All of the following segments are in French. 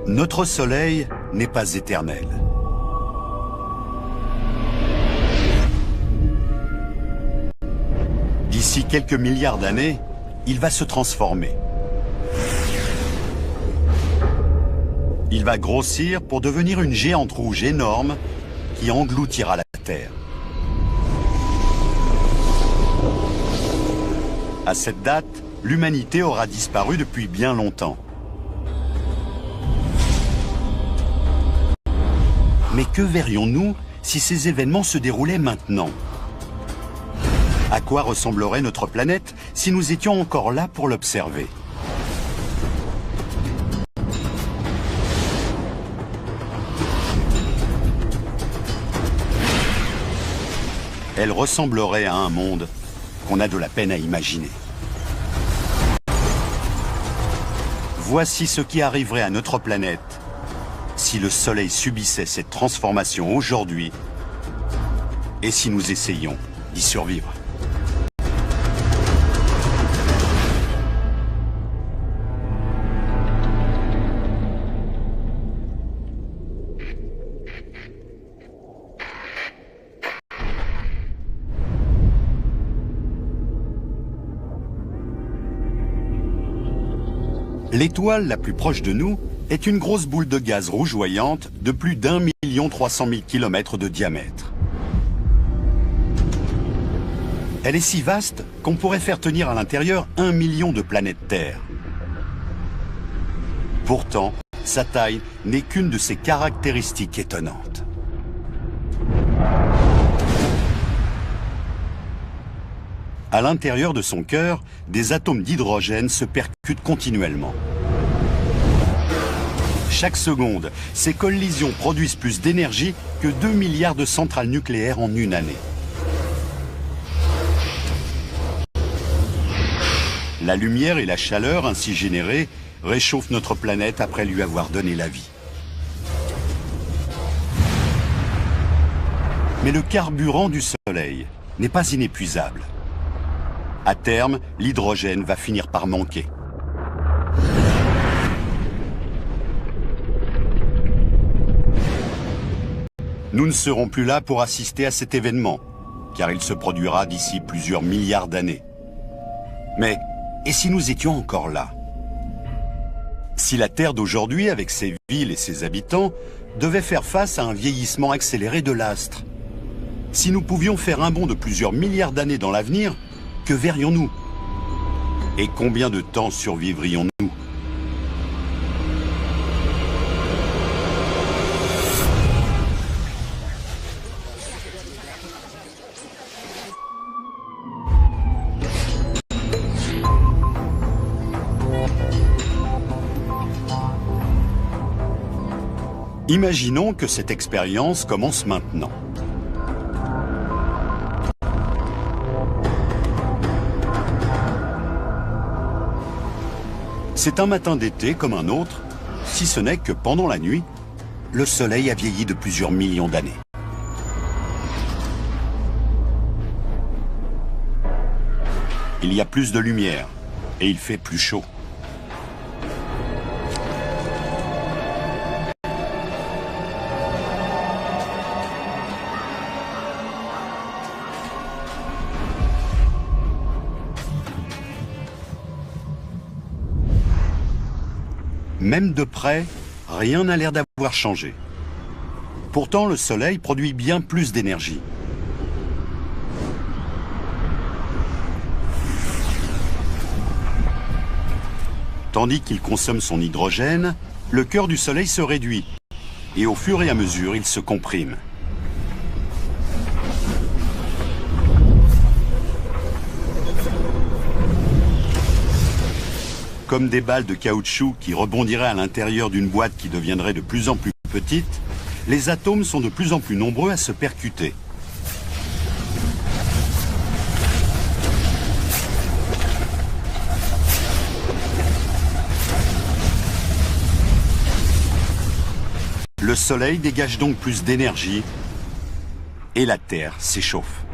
Notre Soleil n'est pas éternel. D'ici quelques milliards d'années, il va se transformer. Il va grossir pour devenir une géante rouge énorme qui engloutira la Terre. À cette date, l'humanité aura disparu depuis bien longtemps. Mais que verrions-nous si ces événements se déroulaient maintenant? À quoi ressemblerait notre planète si nous étions encore là pour l'observer? Elle ressemblerait à un monde qu'on a de la peine à imaginer. Voici ce qui arriverait à notre planète si le Soleil subissait cette transformation aujourd'hui et si nous essayions d'y survivre. L'étoile la plus proche de nous est une grosse boule de gaz rougeoyante de plus d'1,3 million de diamètre. Elle est si vaste qu'on pourrait faire tenir à l'intérieur 1 million de planètes Terre. Pourtant, sa taille n'est qu'une de ses caractéristiques étonnantes. À l'intérieur de son cœur, des atomes d'hydrogène se percutent continuellement. Chaque seconde, ces collisions produisent plus d'énergie que 2 milliards de centrales nucléaires en une année. La lumière et la chaleur ainsi générées réchauffent notre planète après lui avoir donné la vie. Mais le carburant du Soleil n'est pas inépuisable. À terme, l'hydrogène va finir par manquer. Nous ne serons plus là pour assister à cet événement, car il se produira d'ici plusieurs milliards d'années. Mais, et si nous étions encore là? Si la Terre d'aujourd'hui, avec ses villes et ses habitants, devait faire face à un vieillissement accéléré de l'astre? Si nous pouvions faire un bond de plusieurs milliards d'années dans l'avenir, que verrions-nous? Et combien de temps survivrions-nous? Imaginons que cette expérience commence maintenant. C'est un matin d'été comme un autre, si ce n'est que pendant la nuit, le Soleil a vieilli de plusieurs millions d'années. Il y a plus de lumière et il fait plus chaud. Même de près, rien n'a l'air d'avoir changé. Pourtant, le Soleil produit bien plus d'énergie. Tandis qu'il consomme son hydrogène, le cœur du Soleil se réduit. Et au fur et à mesure, il se comprime. Comme des balles de caoutchouc qui rebondiraient à l'intérieur d'une boîte qui deviendrait de plus en plus petite, les atomes sont de plus en plus nombreux à se percuter. Le Soleil dégage donc plus d'énergie et la Terre s'échauffe.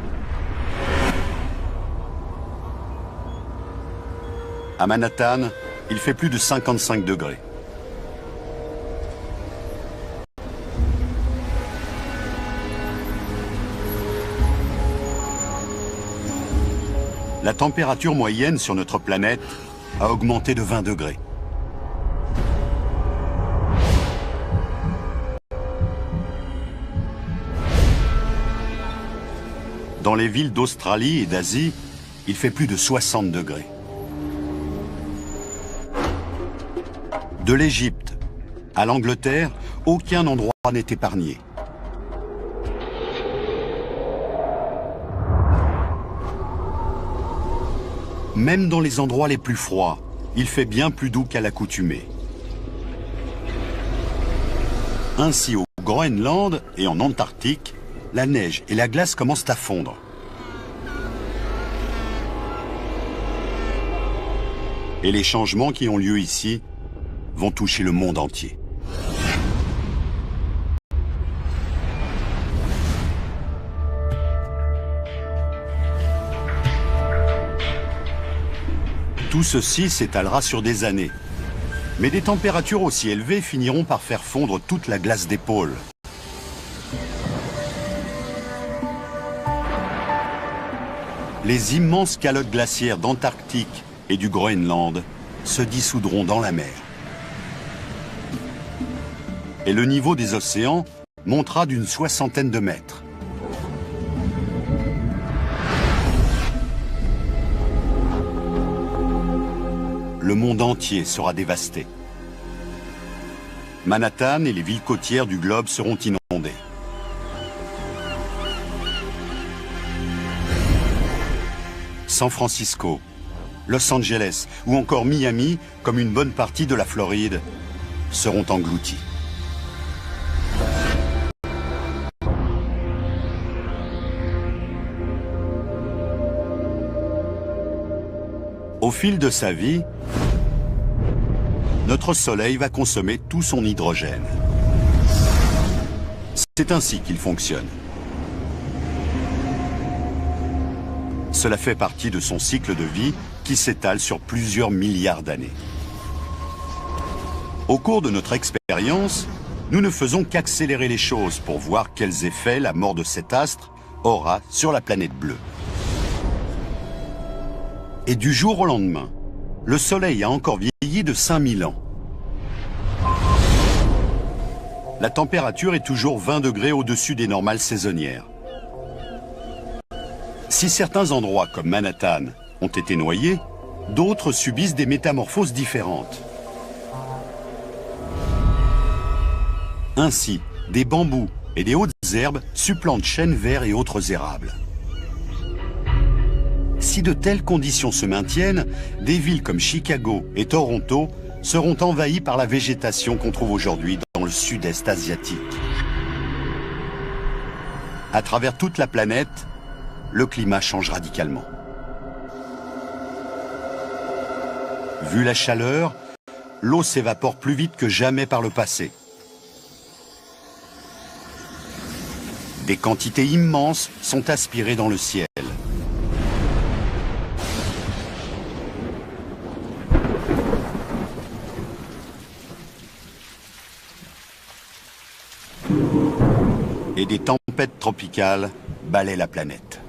À Manhattan, il fait plus de 55 degrés. la température moyenne sur notre planète a augmenté de 20 degrés. Dans les villes d'Australie et d'Asie, il fait plus de 60 degrés. De l'Égypte à l'Angleterre, aucun endroit n'est épargné. Même dans les endroits les plus froids, il fait bien plus doux qu'à l'accoutumée. Ainsi, au Groenland et en Antarctique, la neige et la glace commencent à fondre. Et les changements qui ont lieu ici vont toucher le monde entier. Tout ceci s'étalera sur des années. Mais des températures aussi élevées finiront par faire fondre toute la glace des pôles. Les immenses calottes glaciaires d'Antarctique et du Groenland se dissoudront dans la mer. Et le niveau des océans montera d'une 60aine de mètres. Le monde entier sera dévasté. Manhattan et les villes côtières du globe seront inondées. San Francisco, Los Angeles ou encore Miami, comme une bonne partie de la Floride, seront engloutis. Au fil de sa vie, notre Soleil va consommer tout son hydrogène. C'est ainsi qu'il fonctionne. Cela fait partie de son cycle de vie qui s'étale sur plusieurs milliards d'années. Au cours de notre expérience, nous ne faisons qu'accélérer les choses pour voir quels effets la mort de cet astre aura sur la planète bleue. Et du jour au lendemain, le Soleil a encore vieilli de 5000 ans. La température est toujours 20 degrés au-dessus des normales saisonnières. Si certains endroits comme Manhattan ont été noyés, d'autres subissent des métamorphoses différentes. Ainsi, des bambous et des hautes herbes supplantent chênes verts et autres érables. Si de telles conditions se maintiennent, des villes comme Chicago et Toronto seront envahies par la végétation qu'on trouve aujourd'hui dans le sud-est asiatique. À travers toute la planète, le climat change radicalement. Vu la chaleur, l'eau s'évapore plus vite que jamais par le passé. Des quantités immenses sont aspirées dans le ciel. Et des tempêtes tropicales balaient la planète.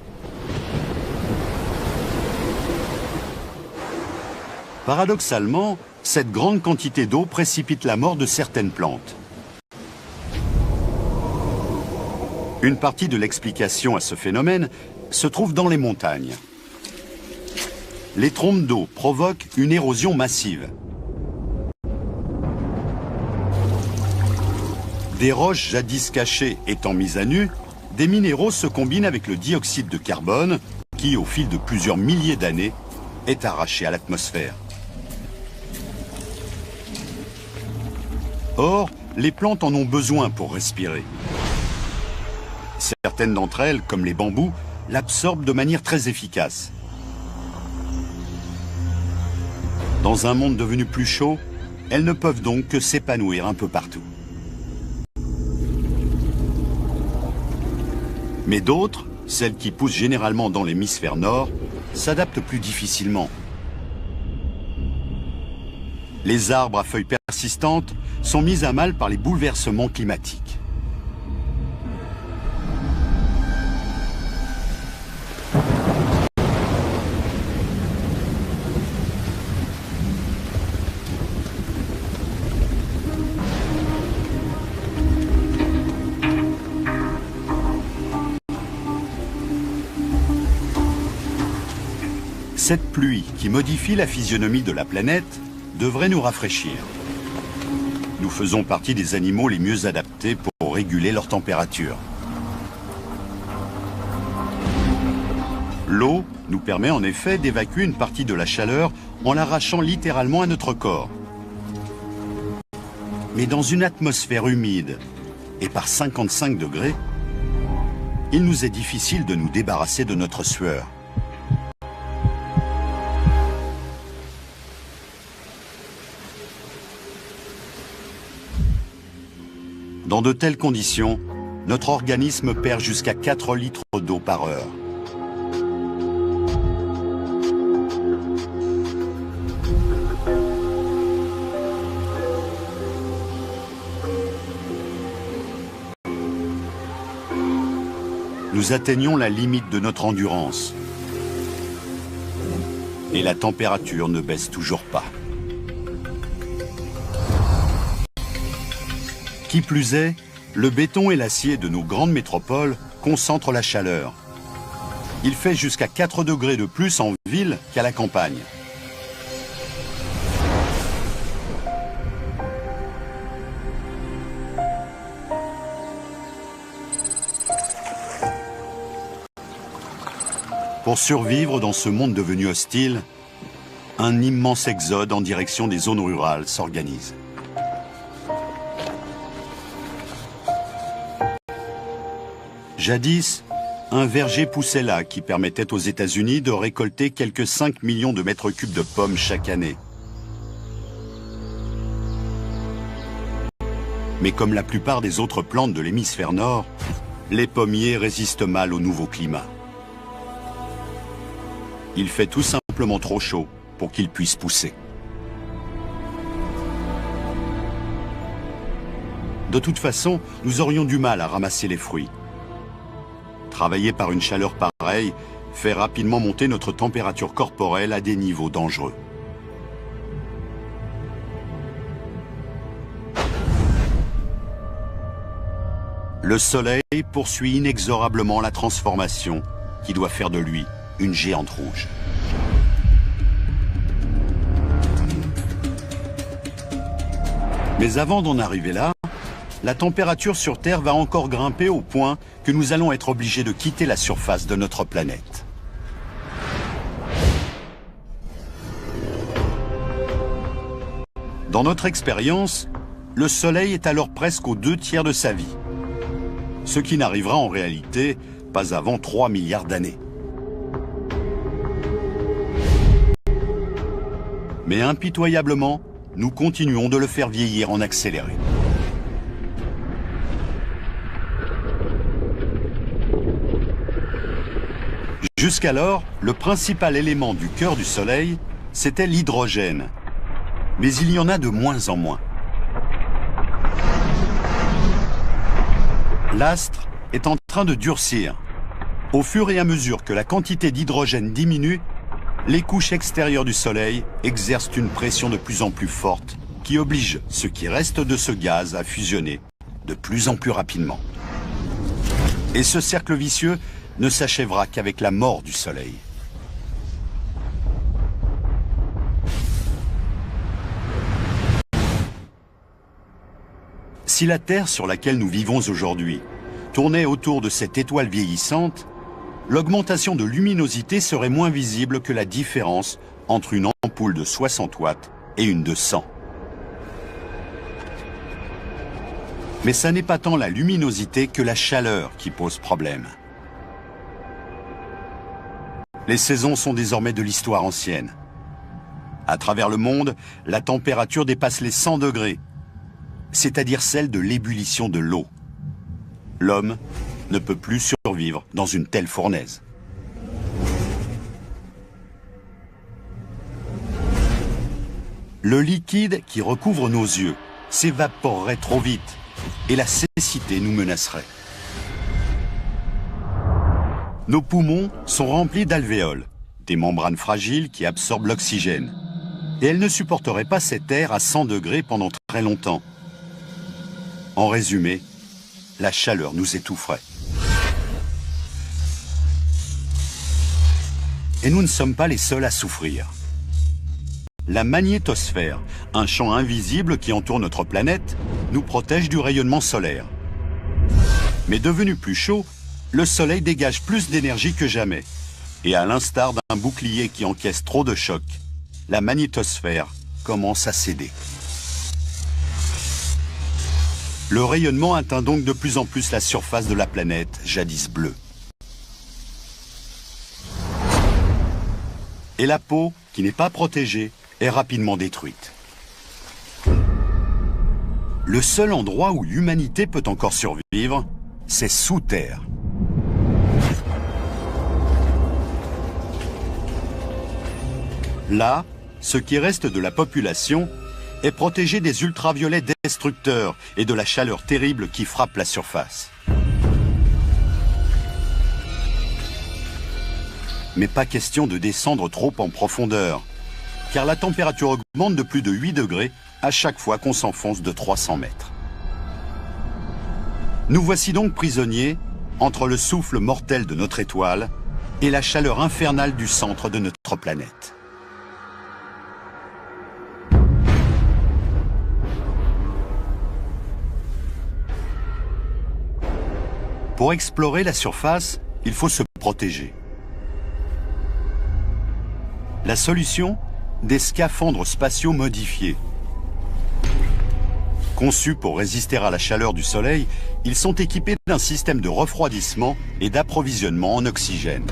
Paradoxalement, cette grande quantité d'eau précipite la mort de certaines plantes. Une partie de l'explication à ce phénomène se trouve dans les montagnes. Les trompes d'eau provoquent une érosion massive. Des roches jadis cachées étant mises à nu, des minéraux se combinent avec le dioxyde de carbone qui, au fil de plusieurs milliers d'années, est arraché à l'atmosphère. Or, les plantes en ont besoin pour respirer. Certaines d'entre elles, comme les bambous, l'absorbent de manière très efficace. Dans un monde devenu plus chaud, elles ne peuvent donc que s'épanouir un peu partout. Mais d'autres, celles qui poussent généralement dans l'hémisphère nord, s'adaptent plus difficilement. Les arbres à feuilles persistantes sont mis à mal par les bouleversements climatiques. Cette pluie qui modifie la physionomie de la planète devrait nous rafraîchir. Nous faisons partie des animaux les mieux adaptés pour réguler leur température. L'eau nous permet en effet d'évacuer une partie de la chaleur en l'arrachant littéralement à notre corps. Mais dans une atmosphère humide et par 55 degrés, il nous est difficile de nous débarrasser de notre sueur. Dans de telles conditions, notre organisme perd jusqu'à 4 litres d'eau par heure. Nous atteignons la limite de notre endurance. Et la température ne baisse toujours pas. Qui plus est, le béton et l'acier de nos grandes métropoles concentrent la chaleur. Il fait jusqu'à 4 degrés de plus en ville qu'à la campagne. Pour survivre dans ce monde devenu hostile, un immense exode en direction des zones rurales s'organise. Jadis, un verger poussait là qui permettait aux États-Unis de récolter quelques 5 millions de mètres cubes de pommes chaque année. Mais comme la plupart des autres plantes de l'hémisphère nord, les pommiers résistent mal au nouveau climat. Il fait tout simplement trop chaud pour qu'ils puissent pousser. De toute façon, nous aurions du mal à ramasser les fruits. Travailler par une chaleur pareille fait rapidement monter notre température corporelle à des niveaux dangereux. Le soleil poursuit inexorablement la transformation qui doit faire de lui une géante rouge. Mais avant d'en arriver là, la température sur Terre va encore grimper au point que nous allons être obligés de quitter la surface de notre planète. Dans notre expérience, le Soleil est alors presque aux 2/3 de sa vie, ce qui n'arrivera en réalité pas avant 3 milliards d'années. Mais impitoyablement, nous continuons de le faire vieillir en accéléré. Jusqu'alors, le principal élément du cœur du Soleil, c'était l'hydrogène. Mais il y en a de moins en moins. L'astre est en train de durcir. Au fur et à mesure que la quantité d'hydrogène diminue, les couches extérieures du Soleil exercent une pression de plus en plus forte qui oblige ce qui reste de ce gaz à fusionner de plus en plus rapidement. Et ce cercle vicieux ne s'achèvera qu'avec la mort du Soleil. Si la Terre sur laquelle nous vivons aujourd'hui tournait autour de cette étoile vieillissante, l'augmentation de luminosité serait moins visible que la différence entre une ampoule de 60 watts et une de 100. Mais ça n'est pas tant la luminosité que la chaleur qui pose problème. Les saisons sont désormais de l'histoire ancienne. À travers le monde, la température dépasse les 100 degrés, c'est-à-dire celle de l'ébullition de l'eau. L'homme ne peut plus survivre dans une telle fournaise. Le liquide qui recouvre nos yeux s'évaporerait trop vite et la cécité nous menacerait. Nos poumons sont remplis d'alvéoles, des membranes fragiles qui absorbent l'oxygène. Et elles ne supporteraient pas cet air à 100 degrés pendant très longtemps. En résumé, la chaleur nous étoufferait. Et nous ne sommes pas les seuls à souffrir. La magnétosphère, un champ invisible qui entoure notre planète, nous protège du rayonnement solaire. Mais devenu plus chaud, le Soleil dégage plus d'énergie que jamais. Et à l'instar d'un bouclier qui encaisse trop de chocs, la magnétosphère commence à céder. Le rayonnement atteint donc de plus en plus la surface de la planète, jadis bleue. Et la peau, qui n'est pas protégée, est rapidement détruite. Le seul endroit où l'humanité peut encore survivre, c'est sous terre. Là, ce qui reste de la population est protégé des ultraviolets destructeurs et de la chaleur terrible qui frappe la surface. Mais pas question de descendre trop en profondeur, car la température augmente de plus de 8 degrés à chaque fois qu'on s'enfonce de 300 mètres. Nous voici donc prisonniers entre le souffle mortel de notre étoile et la chaleur infernale du centre de notre planète. Pour explorer la surface, il faut se protéger. La solution ? Des scaphandres spatiaux modifiés. Conçus pour résister à la chaleur du Soleil, ils sont équipés d'un système de refroidissement et d'approvisionnement en oxygène.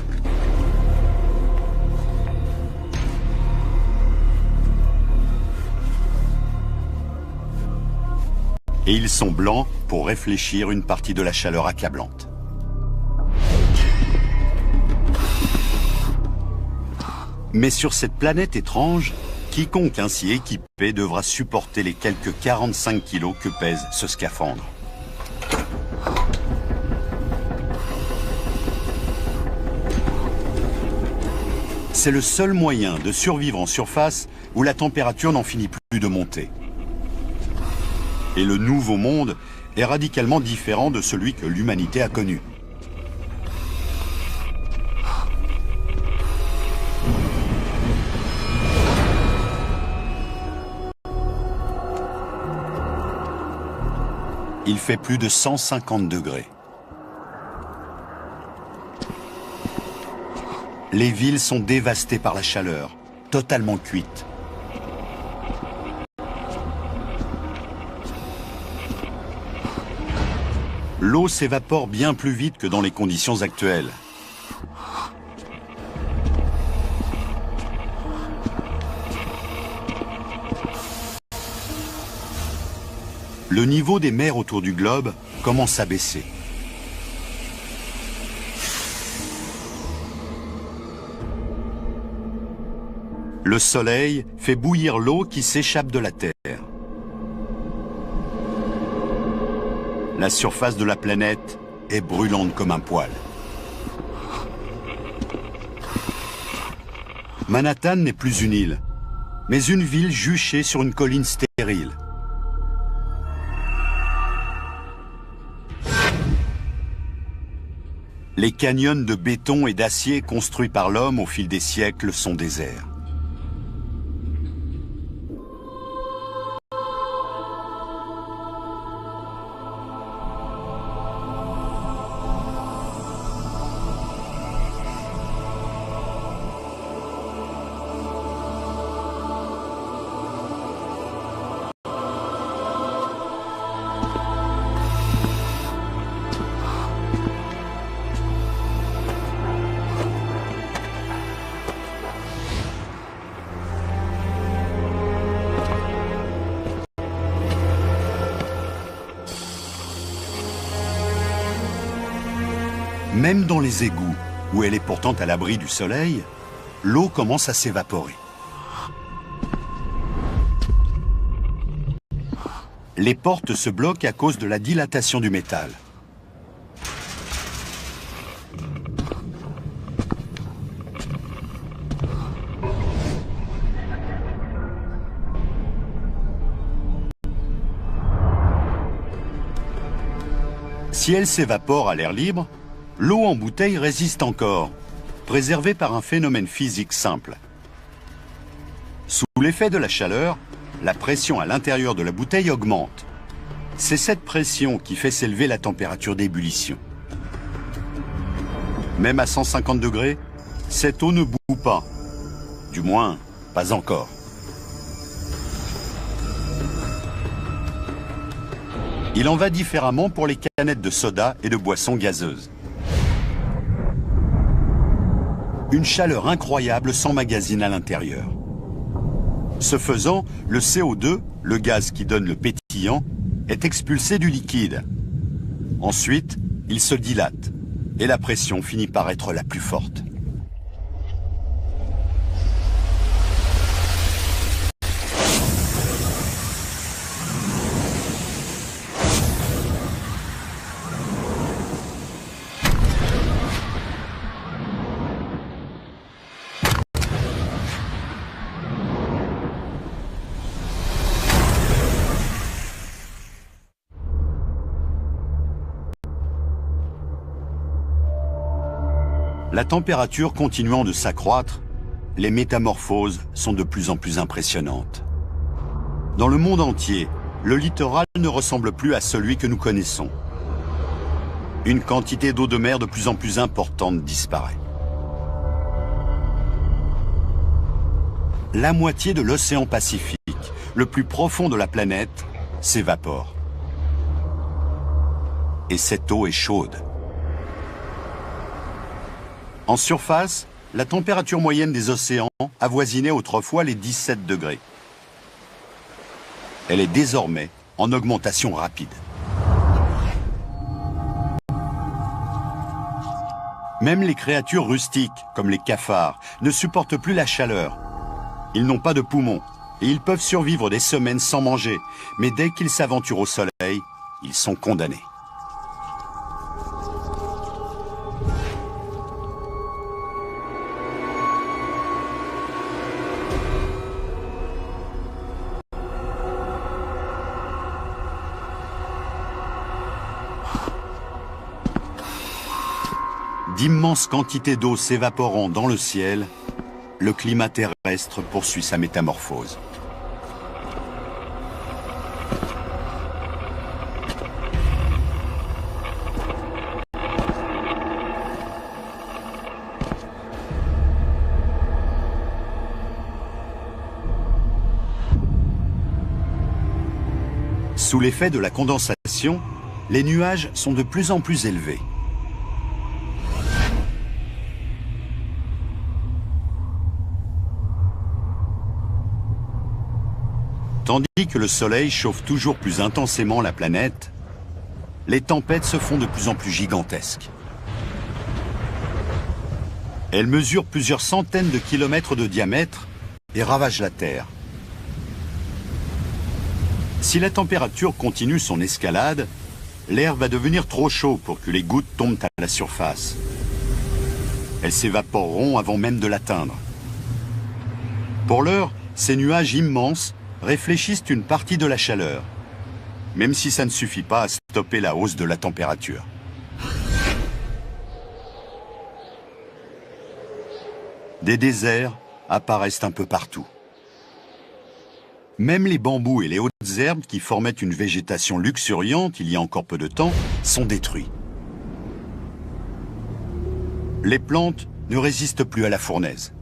Et ils sont blancs pour réfléchir une partie de la chaleur accablante. Mais sur cette planète étrange, quiconque ainsi équipé devra supporter les quelques 45 kilos que pèse ce scaphandre. C'est le seul moyen de survivre en surface où la température n'en finit plus de monter. Et le nouveau monde est radicalement différent de celui que l'humanité a connu. Il fait plus de 150 degrés. Les villes sont dévastées par la chaleur, totalement cuites. L'eau s'évapore bien plus vite que dans les conditions actuelles. Le niveau des mers autour du globe commence à baisser. Le soleil fait bouillir l'eau qui s'échappe de la terre. La surface de la planète est brûlante comme un poêle. Manhattan n'est plus une île, mais une ville juchée sur une colline stérile. Les canyons de béton et d'acier construits par l'homme au fil des siècles sont déserts. Même dans les égouts, où elle est pourtant à l'abri du soleil, l'eau commence à s'évaporer. Les portes se bloquent à cause de la dilatation du métal. Si elle s'évapore à l'air libre, l'eau en bouteille résiste encore, préservée par un phénomène physique simple. Sous l'effet de la chaleur, la pression à l'intérieur de la bouteille augmente. C'est cette pression qui fait s'élever la température d'ébullition. Même à 150 degrés, cette eau ne bout pas. Du moins, pas encore. Il en va différemment pour les canettes de soda et de boissons gazeuses. Une chaleur incroyable s'emmagasine à l'intérieur. Ce faisant, le CO2, le gaz qui donne le pétillant, est expulsé du liquide. Ensuite, il se dilate et la pression finit par être la plus forte. La température continuant de s'accroître, les métamorphoses sont de plus en plus impressionnantes. Dans le monde entier, le littoral ne ressemble plus à celui que nous connaissons. Une quantité d'eau de mer de plus en plus importante disparaît. La moitié de l'océan Pacifique, le plus profond de la planète, s'évapore. Et cette eau est chaude. En surface, la température moyenne des océans avoisinait autrefois les 17 degrés. Elle est désormais en augmentation rapide. Même les créatures rustiques, comme les cafards, ne supportent plus la chaleur. Ils n'ont pas de poumons et ils peuvent survivre des semaines sans manger, mais dès qu'ils s'aventurent au soleil, ils sont condamnés. D'immenses quantités d'eau s'évaporant dans le ciel, le climat terrestre poursuit sa métamorphose. Sous l'effet de la condensation, les nuages sont de plus en plus élevés. Tandis que le Soleil chauffe toujours plus intensément la planète, les tempêtes se font de plus en plus gigantesques. Elles mesurent plusieurs centaines de kilomètres de diamètre et ravagent la Terre. Si la température continue son escalade, l'air va devenir trop chaud pour que les gouttes tombent à la surface. Elles s'évaporeront avant même de l'atteindre. Pour l'heure, ces nuages immenses réfléchissent une partie de la chaleur, même si ça ne suffit pas à stopper la hausse de la température. Des déserts apparaissent un peu partout. Même les bambous et les hautes herbes qui formaient une végétation luxuriante il y a encore peu de temps sont détruits. Les plantes ne résistent plus à la fournaise.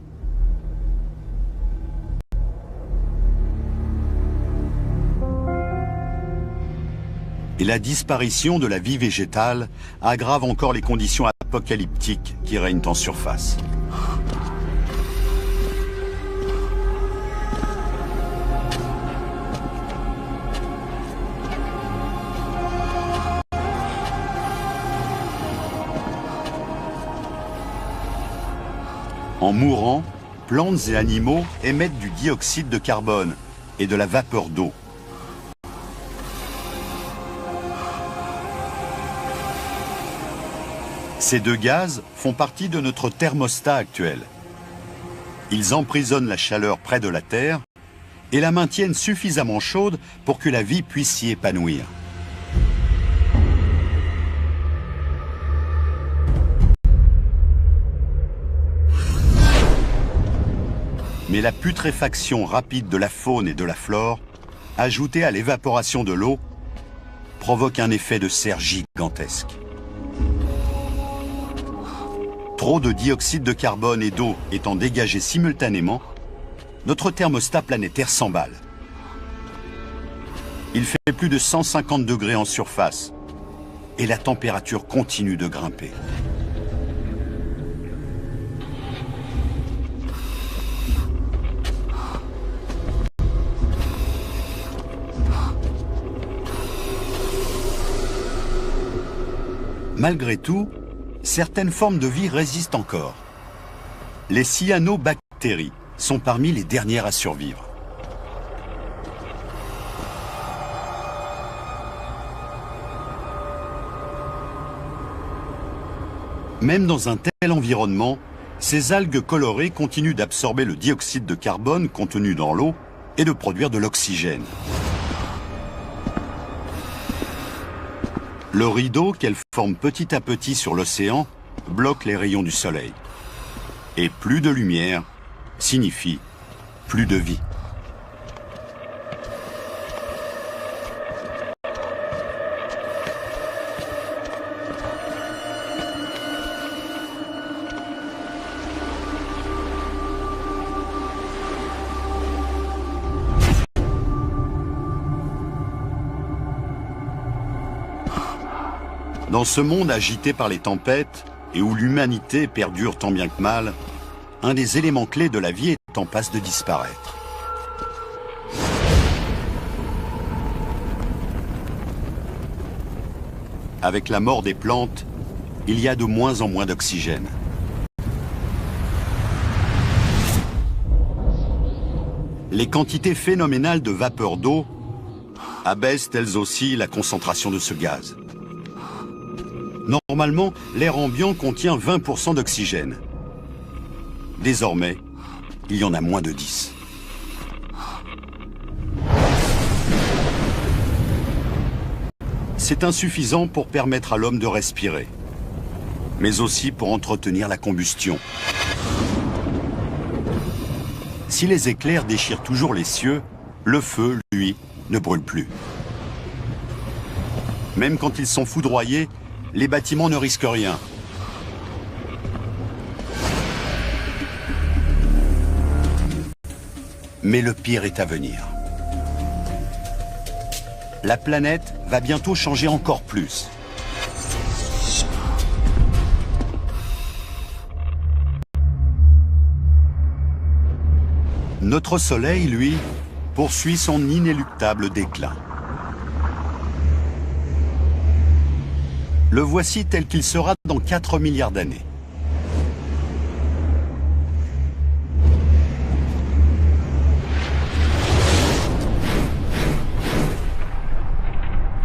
Et la disparition de la vie végétale aggrave encore les conditions apocalyptiques qui règnent en surface. En mourant, plantes et animaux émettent du dioxyde de carbone et de la vapeur d'eau. Ces deux gaz font partie de notre thermostat actuel. Ils emprisonnent la chaleur près de la Terre et la maintiennent suffisamment chaude pour que la vie puisse s'y épanouir. Mais la putréfaction rapide de la faune et de la flore, ajoutée à l'évaporation de l'eau, provoque un effet de serre gigantesque. Trop de dioxyde de carbone et d'eau étant dégagés simultanément, notre thermostat planétaire s'emballe. Il fait plus de 150 degrés en surface et la température continue de grimper. Malgré tout, certaines formes de vie résistent encore. Les cyanobactéries sont parmi les dernières à survivre. Même dans un tel environnement, ces algues colorées continuent d'absorber le dioxyde de carbone contenu dans l'eau et de produire de l'oxygène. Le rideau qu'elles forment petit à petit sur l'océan bloque les rayons du soleil. Et plus de lumière signifie plus de vie. Dans ce monde agité par les tempêtes et où l'humanité perdure tant bien que mal, un des éléments clés de la vie est en passe de disparaître. Avec la mort des plantes, il y a de moins en moins d'oxygène. Les quantités phénoménales de vapeur d'eau abaissent elles aussi la concentration de ce gaz. Normalement, l'air ambiant contient 20% d'oxygène. Désormais, il y en a moins de 10. C'est insuffisant pour permettre à l'homme de respirer, mais aussi pour entretenir la combustion. Si les éclairs déchirent toujours les cieux, le feu, lui, ne brûle plus. Même quand ils sont foudroyés, les bâtiments ne risquent rien. Mais le pire est à venir. La planète va bientôt changer encore plus. Notre Soleil, lui, poursuit son inéluctable déclin. Le voici tel qu'il sera dans 4 milliards d'années.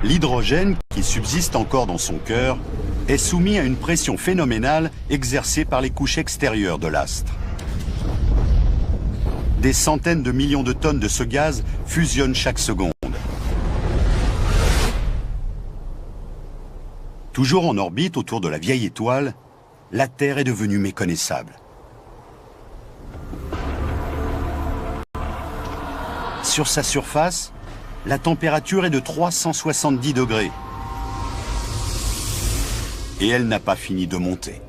L'hydrogène, qui subsiste encore dans son cœur, est soumis à une pression phénoménale exercée par les couches extérieures de l'astre. Des centaines de millions de tonnes de ce gaz fusionnent chaque seconde. Toujours en orbite autour de la vieille étoile, la Terre est devenue méconnaissable. Sur sa surface, la température est de 370 degrés. Et elle n'a pas fini de monter.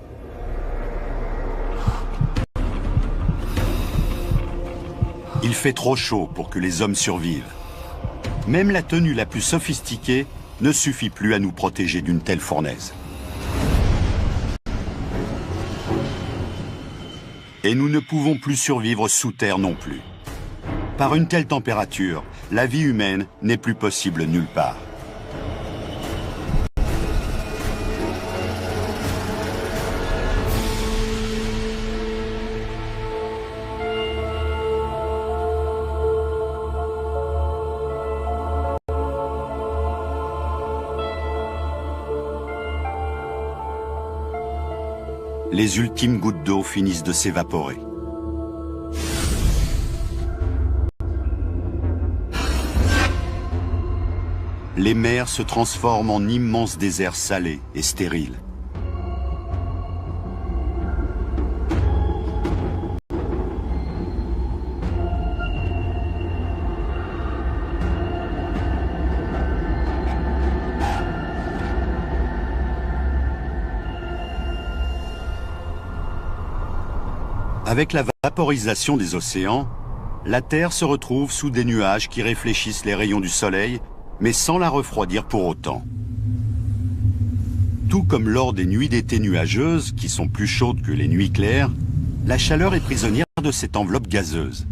Il fait trop chaud pour que les hommes survivent. Même la tenue la plus sophistiquée ne suffit plus à nous protéger d'une telle fournaise. Et nous ne pouvons plus survivre sous terre non plus. Par une telle température, la vie humaine n'est plus possible nulle part. Les ultimes gouttes d'eau finissent de s'évaporer. Les mers se transforment en immenses déserts salés et stériles. Avec la vaporisation des océans, la Terre se retrouve sous des nuages qui réfléchissent les rayons du Soleil, mais sans la refroidir pour autant. Tout comme lors des nuits d'été nuageuses, qui sont plus chaudes que les nuits claires, la chaleur est prisonnière de cette enveloppe gazeuse.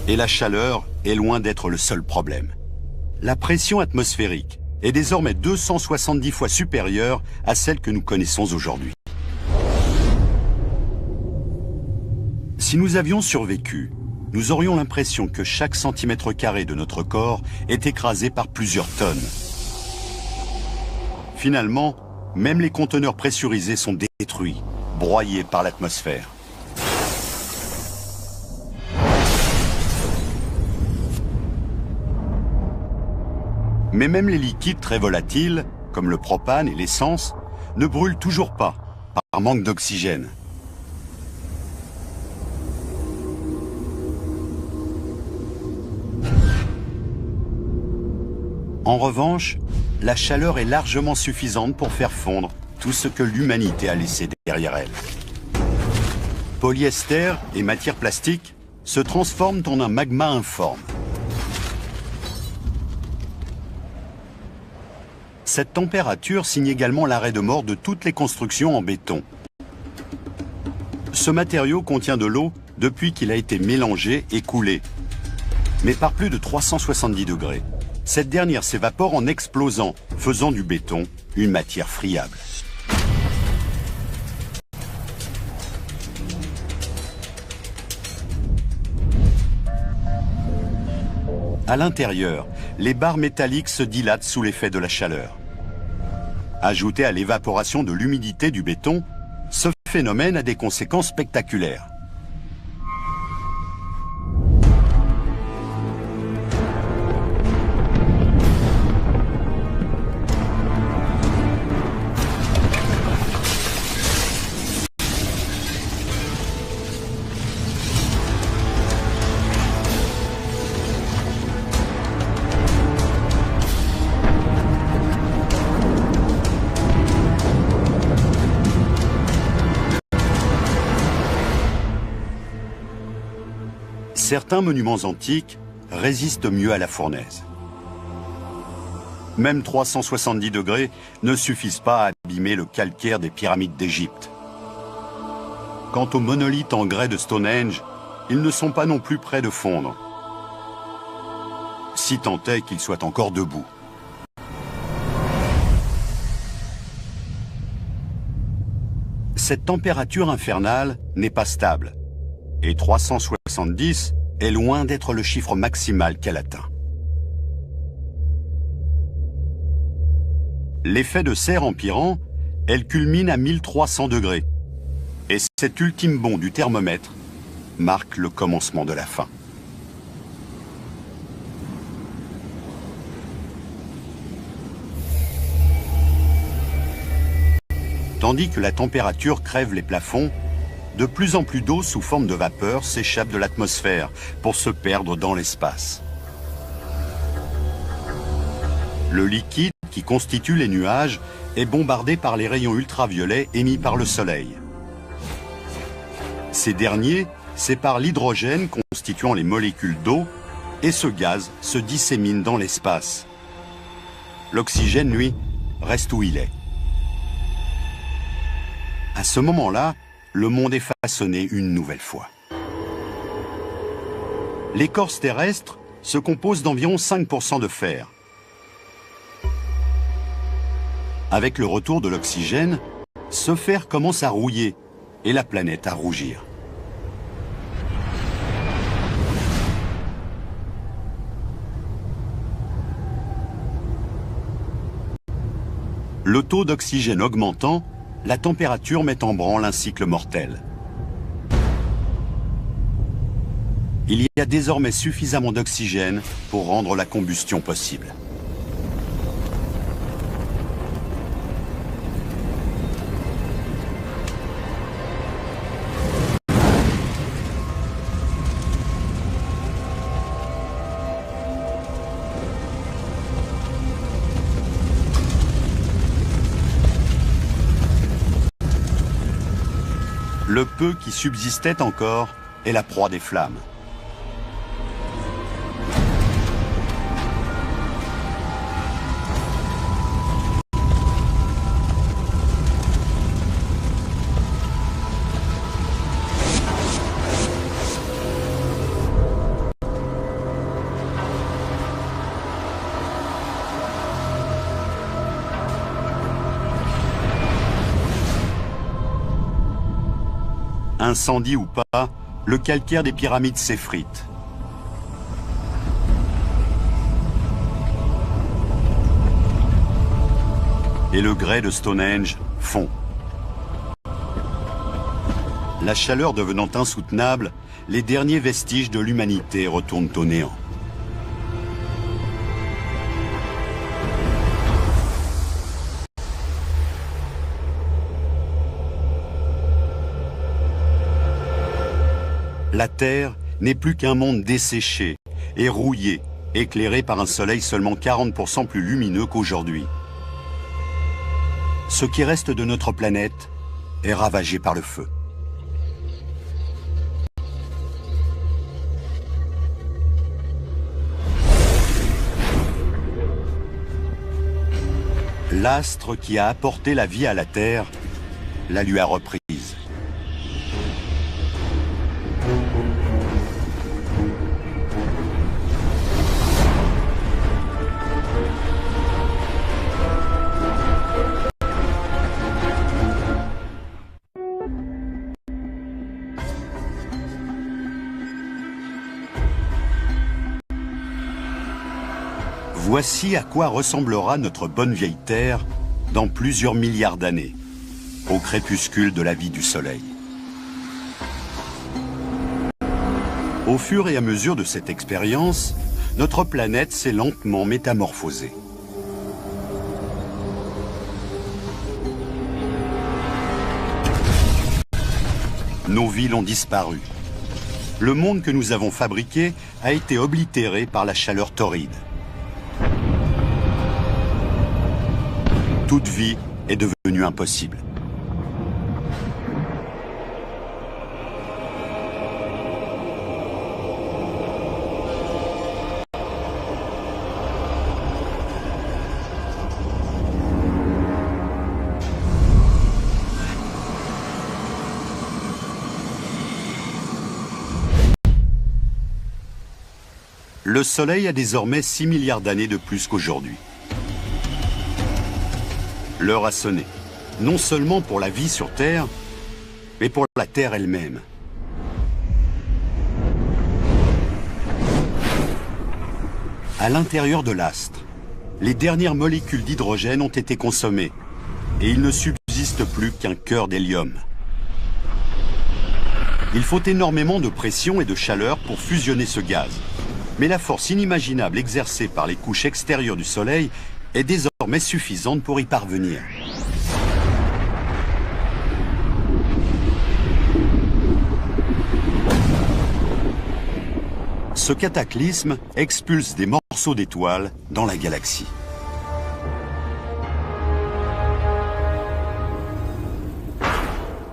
Et la chaleur est loin d'être le seul problème. La pression atmosphérique est désormais 270 fois supérieure à celle que nous connaissons aujourd'hui. Si nous avions survécu, nous aurions l'impression que chaque centimètre carré de notre corps est écrasé par plusieurs tonnes. Finalement, même les conteneurs pressurisés sont détruits, broyés par l'atmosphère. Mais même les liquides très volatiles, comme le propane et l'essence, ne brûlent toujours pas, par manque d'oxygène. En revanche, la chaleur est largement suffisante pour faire fondre tout ce que l'humanité a laissé derrière elle. Polyester et matières plastiques se transforment en un magma informe. Cette température signe également l'arrêt de mort de toutes les constructions en béton. Ce matériau contient de l'eau depuis qu'il a été mélangé et coulé, mais par plus de 370 degrés. Cette dernière s'évapore en explosant, faisant du béton une matière friable. À l'intérieur, les barres métalliques se dilatent sous l'effet de la chaleur. Ajouté à l'évaporation de l'humidité du béton, ce phénomène a des conséquences spectaculaires. Certains monuments antiques résistent mieux à la fournaise. Même 370 degrés ne suffisent pas à abîmer le calcaire des pyramides d'Égypte. Quant aux monolithes en grès de Stonehenge, ils ne sont pas non plus près de fondre, si tant est qu'ils soient encore debout. Cette température infernale n'est pas stable, et 370 est loin d'être le chiffre maximal qu'elle atteint. L'effet de serre empirant, elle culmine à 1300 degrés. Et cet ultime bond du thermomètre marque le commencement de la fin. Tandis que la température crève les plafonds, de plus en plus d'eau sous forme de vapeur s'échappe de l'atmosphère pour se perdre dans l'espace. Le liquide qui constitue les nuages est bombardé par les rayons ultraviolets émis par le Soleil. Ces derniers séparent l'hydrogène constituant les molécules d'eau et ce gaz se dissémine dans l'espace. L'oxygène, lui, reste où il est. À ce moment-là, le monde est façonné une nouvelle fois. L'écorce terrestre se compose d'environ 5% de fer. Avec le retour de l'oxygène, ce fer commence à rouiller et la planète à rougir. Le taux d'oxygène augmentant, la température met en branle un cycle mortel. Il y a désormais suffisamment d'oxygène pour rendre la combustion possible. Le peu qui subsistait encore est la proie des flammes. Incendie ou pas, le calcaire des pyramides s'effrite. Et le grès de Stonehenge fond. La chaleur devenant insoutenable, les derniers vestiges de l'humanité retournent au néant. La Terre n'est plus qu'un monde desséché et rouillé, éclairé par un soleil seulement 40% plus lumineux qu'aujourd'hui. Ce qui reste de notre planète est ravagé par le feu. L'astre qui a apporté la vie à la Terre la lui a reprise. Voici à quoi ressemblera notre bonne vieille Terre dans plusieurs milliards d'années, au crépuscule de la vie du Soleil. Au fur et à mesure de cette expérience, notre planète s'est lentement métamorphosée. Nos villes ont disparu. Le monde que nous avons fabriqué a été oblitéré par la chaleur torride. Toute vie est devenue impossible. Le Soleil a désormais 6 milliards d'années de plus qu'aujourd'hui. L'heure a sonné, non seulement pour la vie sur Terre, mais pour la Terre elle-même. À l'intérieur de l'astre, les dernières molécules d'hydrogène ont été consommées et il ne subsiste plus qu'un cœur d'hélium. Il faut énormément de pression et de chaleur pour fusionner ce gaz. Mais la force inimaginable exercée par les couches extérieures du Soleil est désormais suffisante pour y parvenir. Ce cataclysme expulse des morceaux d'étoiles dans la galaxie.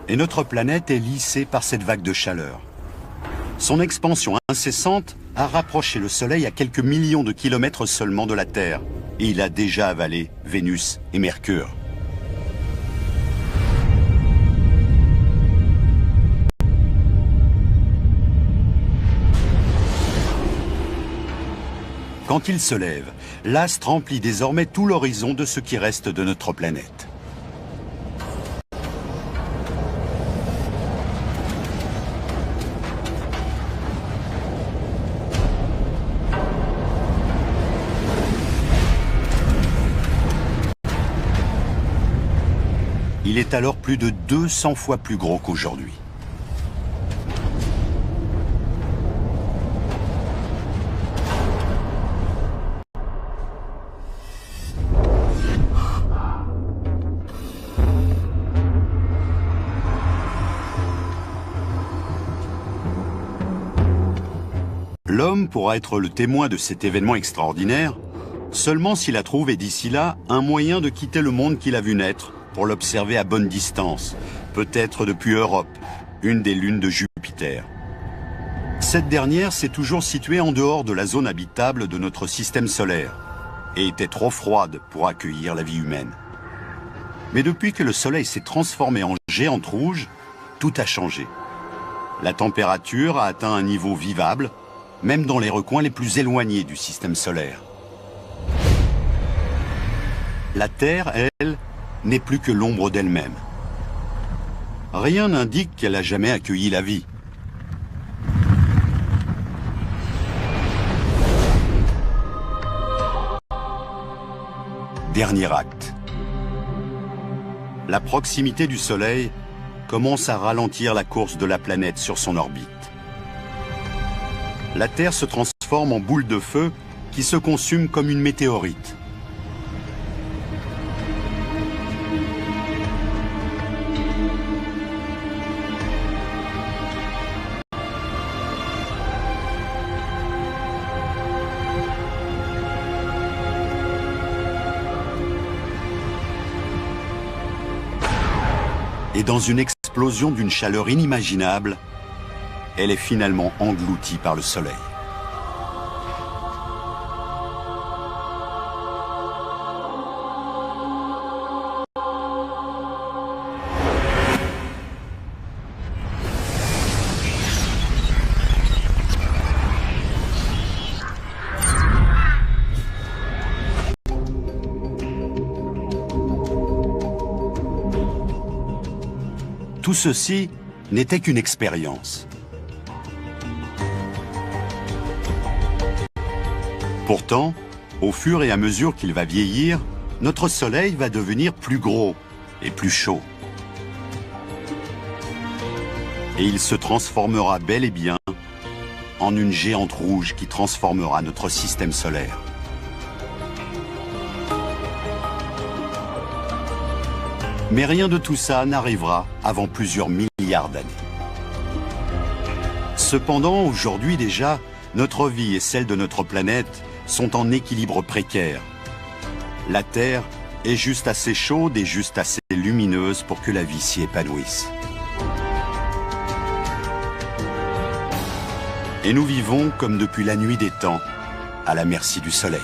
Et notre planète est lissée par cette vague de chaleur. Son expansion incessante a rapproché le Soleil à quelques millions de kilomètres seulement de la Terre. Et il a déjà avalé Vénus et Mercure. Quand il se lève, l'astre remplit désormais tout l'horizon de ce qui reste de notre planète. Il est alors plus de 200 fois plus gros qu'aujourd'hui. L'homme pourra être le témoin de cet événement extraordinaire seulement s'il a trouvé d'ici là un moyen de quitter le monde qu'il a vu naître pour l'observer à bonne distance, peut-être depuis Europe, une des lunes de Jupiter. Cette dernière s'est toujours située en dehors de la zone habitable de notre système solaire et était trop froide pour accueillir la vie humaine. Mais depuis que le Soleil s'est transformé en géante rouge, tout a changé. La température a atteint un niveau vivable, même dans les recoins les plus éloignés du système solaire. La Terre, elle, n'est plus que l'ombre d'elle-même. Rien n'indique qu'elle a jamais accueilli la vie. Dernier acte. La proximité du Soleil commence à ralentir la course de la planète sur son orbite. La Terre se transforme en boule de feu qui se consume comme une météorite. Et dans une explosion d'une chaleur inimaginable, elle est finalement engloutie par le Soleil. Tout ceci n'était qu'une expérience. Pourtant, au fur et à mesure qu'il va vieillir, notre Soleil va devenir plus gros et plus chaud. Et il se transformera bel et bien en une géante rouge qui transformera notre système solaire. Mais rien de tout ça n'arrivera avant plusieurs milliards d'années. Cependant, aujourd'hui déjà, notre vie et celle de notre planète sont en équilibre précaire. La Terre est juste assez chaude et juste assez lumineuse pour que la vie s'y épanouisse. Et nous vivons comme depuis la nuit des temps, à la merci du Soleil.